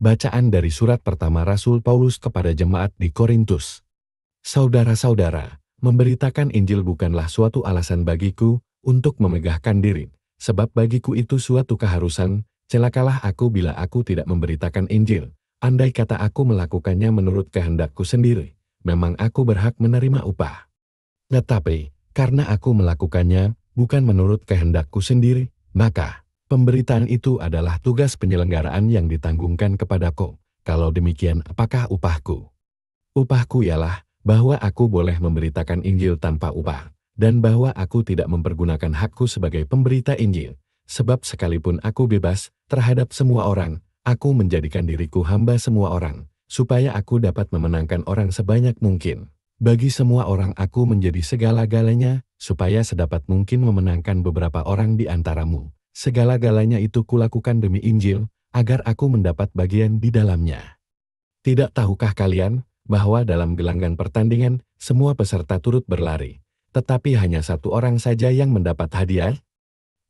Bacaan dari surat pertama Rasul Paulus kepada jemaat di Korintus. Saudara-saudara, memberitakan Injil bukanlah suatu alasan bagiku untuk memegahkan diri, sebab bagiku itu suatu keharusan. Celakalah aku bila aku tidak memberitakan Injil. Andai kata aku melakukannya menurut kehendakku sendiri, memang aku berhak menerima upah. Tetapi, karena aku melakukannya bukan menurut kehendakku sendiri, maka pemberitaan itu adalah tugas penyelenggaraan yang ditanggungkan kepadaku. Kalau demikian, apakah upahku? Upahku ialah bahwa aku boleh memberitakan Injil tanpa upah, dan bahwa aku tidak mempergunakan hakku sebagai pemberita Injil. Sebab sekalipun aku bebas terhadap semua orang, aku menjadikan diriku hamba semua orang, supaya aku dapat memenangkan orang sebanyak mungkin. Bagi semua orang aku menjadi segala-galanya, supaya sedapat mungkin memenangkan beberapa orang di antaramu. Segala-galanya itu kulakukan demi Injil, agar aku mendapat bagian di dalamnya. Tidak tahukah kalian, bahwa dalam gelanggang pertandingan, semua peserta turut berlari, tetapi hanya satu orang saja yang mendapat hadiah?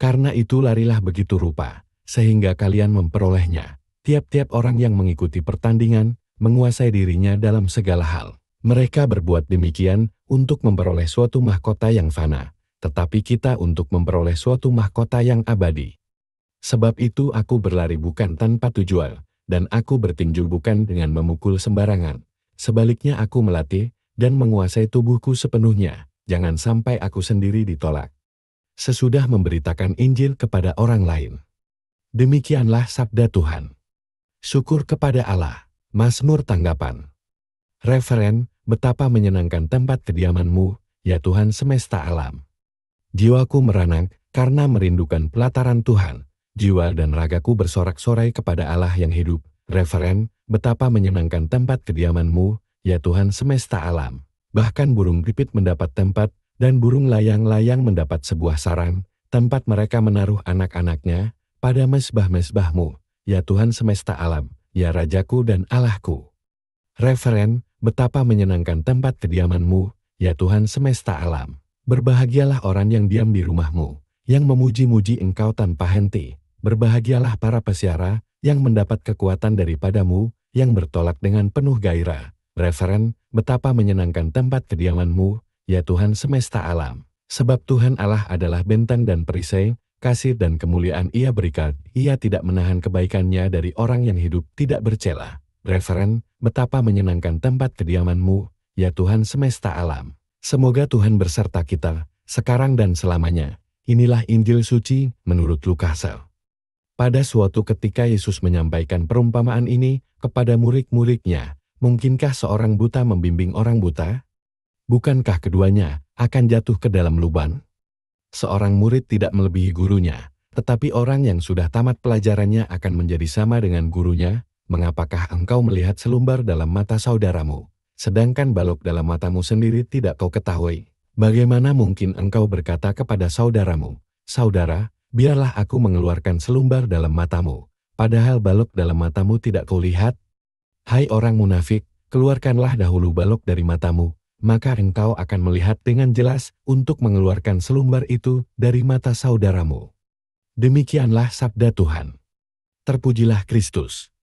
Karena itu larilah begitu rupa, sehingga kalian memperolehnya. Tiap-tiap orang yang mengikuti pertandingan, menguasai dirinya dalam segala hal. Mereka berbuat demikian untuk memperoleh suatu mahkota yang fana, tetapi kita untuk memperoleh suatu mahkota yang abadi. Sebab itu aku berlari bukan tanpa tujuan, dan aku bertinju bukan dengan memukul sembarangan. Sebaliknya aku melatih dan menguasai tubuhku sepenuhnya, jangan sampai aku sendiri ditolak. Sesudah memberitakan Injil kepada orang lain. Demikianlah sabda Tuhan. Syukur kepada Allah. Mazmur tanggapan. Referen, betapa menyenangkan tempat kediaman-Mu, ya Tuhan semesta alam. Jiwaku meranang karena merindukan pelataran Tuhan. Jiwa dan ragaku bersorak-sorai kepada Allah yang hidup. Referen, betapa menyenangkan tempat kediaman-Mu, ya Tuhan semesta alam. Bahkan burung pipit mendapat tempat, dan burung layang-layang mendapat sebuah sarang, tempat mereka menaruh anak-anaknya, pada mezbah-mezbah-Mu, ya Tuhan semesta alam, ya Rajaku dan Allahku. Referen, betapa menyenangkan tempat kediaman-Mu, ya Tuhan semesta alam. Berbahagialah orang yang diam di rumah-Mu, yang memuji-muji Engkau tanpa henti. Berbahagialah para peziarah, yang mendapat kekuatan daripada-Mu, yang bertolak dengan penuh gairah. Referen, betapa menyenangkan tempat kediaman-Mu, ya Tuhan semesta alam. Sebab Tuhan Allah adalah benteng dan perisai, kasih dan kemuliaan Ia berikan. Ia tidak menahan kebaikannya dari orang yang hidup tidak bercela. Referen, betapa menyenangkan tempat kediaman-Mu, ya Tuhan semesta alam. Semoga Tuhan berserta kita, sekarang dan selamanya. Inilah Injil suci menurut Lukas. Pada suatu ketika Yesus menyampaikan perumpamaan ini kepada murid-muridnya. Mungkinkah seorang buta membimbing orang buta? Bukankah keduanya akan jatuh ke dalam lubang? Seorang murid tidak melebihi gurunya, tetapi orang yang sudah tamat pelajarannya akan menjadi sama dengan gurunya. Mengapakah engkau melihat selumbar dalam mata saudaramu, sedangkan balok dalam matamu sendiri tidak kau ketahui? Bagaimana mungkin engkau berkata kepada saudaramu, "Saudara, biarlah aku mengeluarkan selumbar dalam matamu," padahal balok dalam matamu tidak kau lihat? Hai orang munafik, keluarkanlah dahulu balok dari matamu, maka engkau akan melihat dengan jelas untuk mengeluarkan selumbar itu dari mata saudaramu. Demikianlah sabda Tuhan. Terpujilah Kristus.